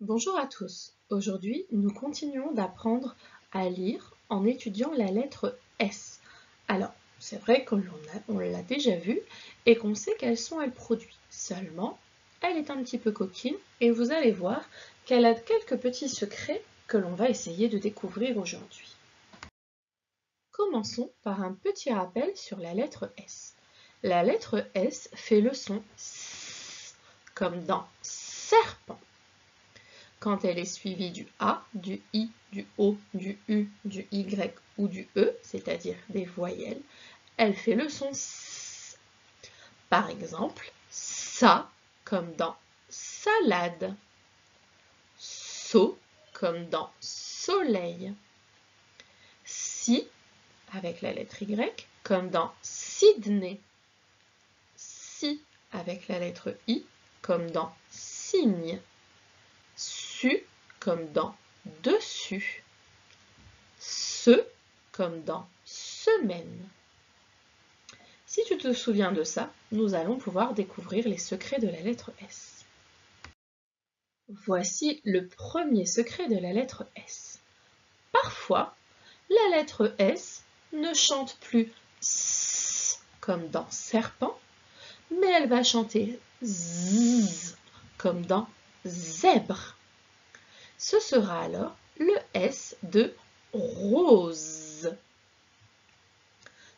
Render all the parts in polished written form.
Bonjour à tous. Aujourd'hui, nous continuons d'apprendre à lire en étudiant la lettre S. Alors, c'est vrai qu'on l'a déjà vu et qu'on sait quels sont elle produit. Seulement, elle est un petit peu coquine et vous allez voir qu'elle a quelques petits secrets que l'on va essayer de découvrir aujourd'hui. Commençons par un petit rappel sur la lettre S. La lettre S fait le son S, comme dans serpent. Quand elle est suivie du A, du I, du O, du U, du Y ou du E, c'est-à-dire des voyelles, elle fait le son S. Par exemple, ça comme dans salade, so comme dans soleil, si avec la lettre Y comme dans Sydney, si avec la lettre I comme dans cygne, su comme dans dessus, ce comme dans semaine. Si tu te souviens de ça, nous allons pouvoir découvrir les secrets de la lettre S. Voici le premier secret de la lettre S. Parfois, la lettre S ne chante plus S comme dans serpent, mais elle va chanter Z comme dans zèbre. Ce sera alors le S de rose.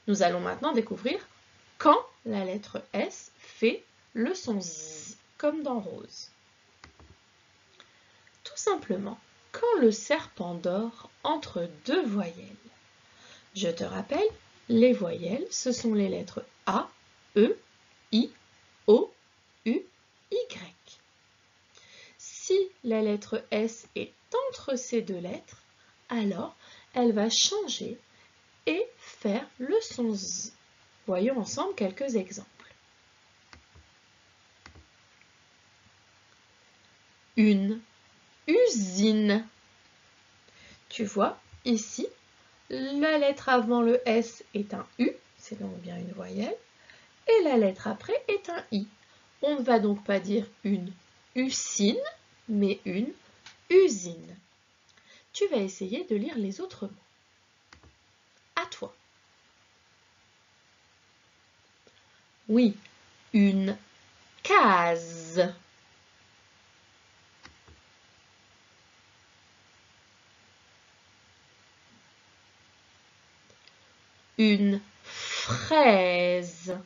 Nous allons maintenant découvrir quand la lettre S fait le son Z, comme dans rose. Tout simplement, quand le serpent dort entre deux voyelles. Je te rappelle, les voyelles, ce sont les lettres A, E, I, O, U, Y. Si la lettre S est entre ces deux lettres, alors elle va changer et faire le son Z. Voyons ensemble quelques exemples. Une usine. Tu vois, ici, la lettre avant le S est un U, c'est donc bien une voyelle, et la lettre après est un I. On ne va donc pas dire une usine, mais une usine. Tu vas essayer de lire les autres mots. À toi. Oui, une case. Une fraise.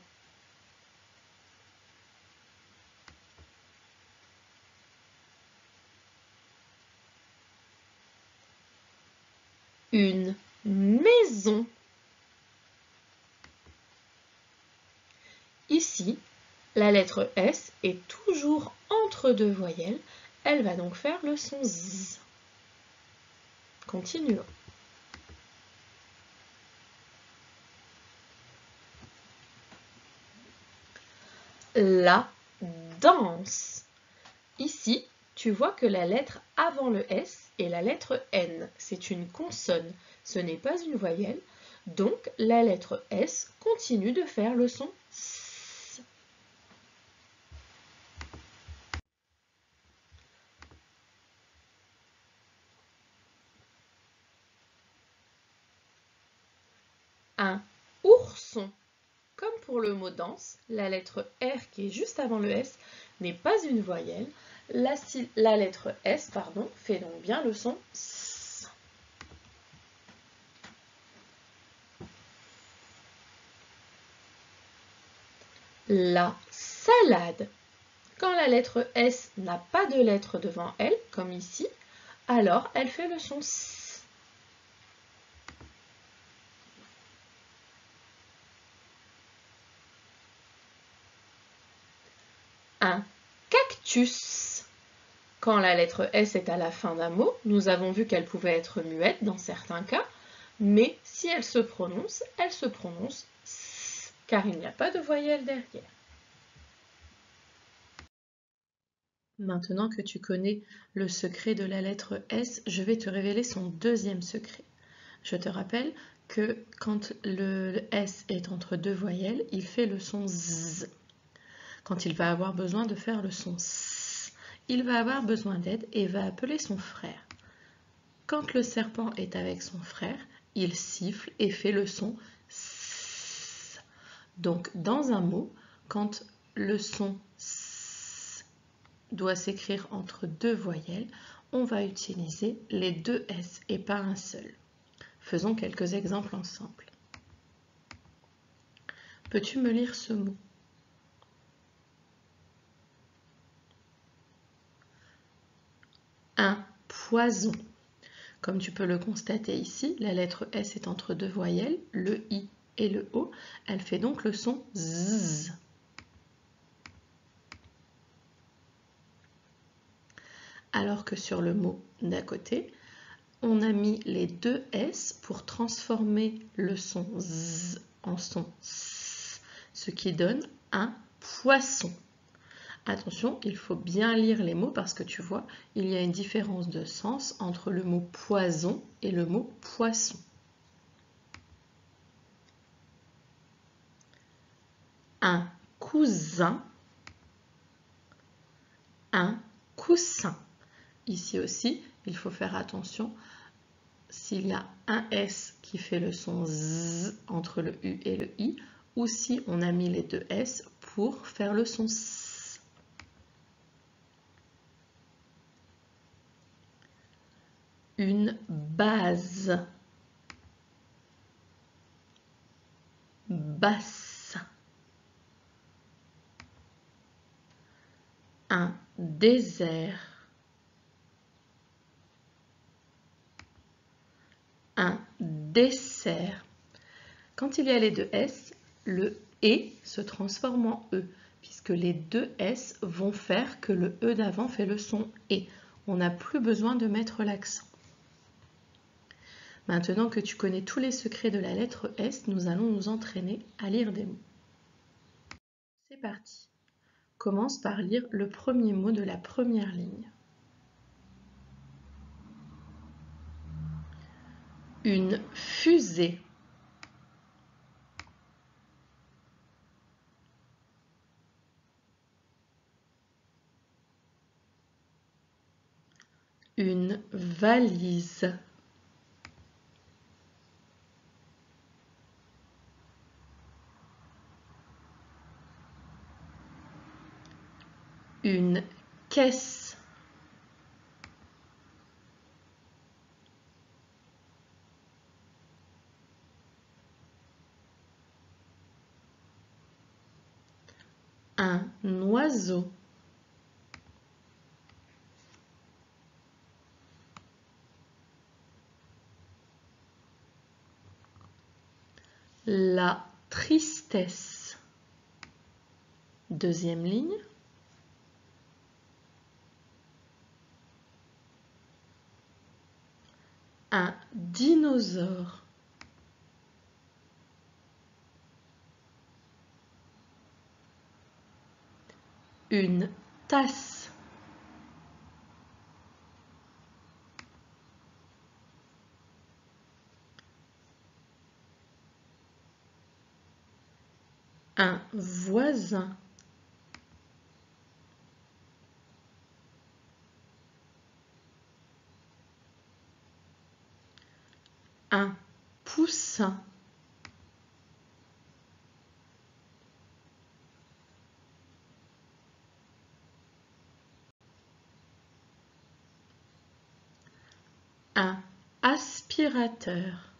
Une maison. Ici, la lettre S est toujours entre deux voyelles. Elle va donc faire le son Z. Continuons. La danse. Ici, tu vois que la lettre avant le S est la lettre N. C'est une consonne, ce n'est pas une voyelle. Donc, la lettre S continue de faire le son S. Un ourson. Comme pour le mot danse, la lettre R qui est juste avant le S n'est pas une voyelle. La lettre S fait donc bien le son S. La salade. Quand la lettre S n'a pas de lettre devant elle, comme ici, alors elle fait le son S. Un cactus. Quand la lettre S est à la fin d'un mot, nous avons vu qu'elle pouvait être muette dans certains cas, mais si elle se prononce S, car il n'y a pas de voyelle derrière. Maintenant que tu connais le secret de la lettre S, je vais te révéler son deuxième secret. Je te rappelle que quand le S est entre deux voyelles, il fait le son Z. Quand il va avoir besoin de faire le son S, il va avoir besoin d'aide et va appeler son frère. Quand le serpent est avec son frère, il siffle et fait le son S. Donc, dans un mot, quand le son S doit s'écrire entre deux voyelles, on va utiliser les deux S et pas un seul. Faisons quelques exemples ensemble. Peux-tu me lire ce mot? Un poison. Comme tu peux le constater ici, la lettre S est entre deux voyelles, le I et le O. Elle fait donc le son Z. Alors que sur le mot d'à côté, on a mis les deux S pour transformer le son Z en son S, ce qui donne un poisson. Attention, il faut bien lire les mots parce que tu vois, il y a une différence de sens entre le mot poison et le mot poisson. Un cousin, un coussin. Ici aussi, il faut faire attention. S'il y a un S qui fait le son Z entre le U et le I, ou si on a mis les deux S pour faire le son S. Une base. Basse. Un désert. Un dessert. Quand il y a les deux S, le E se transforme en E, puisque les deux S vont faire que le E d'avant fait le son E. On n'a plus besoin de mettre l'accent. Maintenant que tu connais tous les secrets de la lettre S, nous allons nous entraîner à lire des mots. C'est parti. Commence par lire le premier mot de la première ligne. Une fusée. Une valise. Une caisse. Un oiseau. La tristesse. Deuxième ligne. Un dinosaure. Une tasse. Un voisin. Un poussin. Un aspirateur.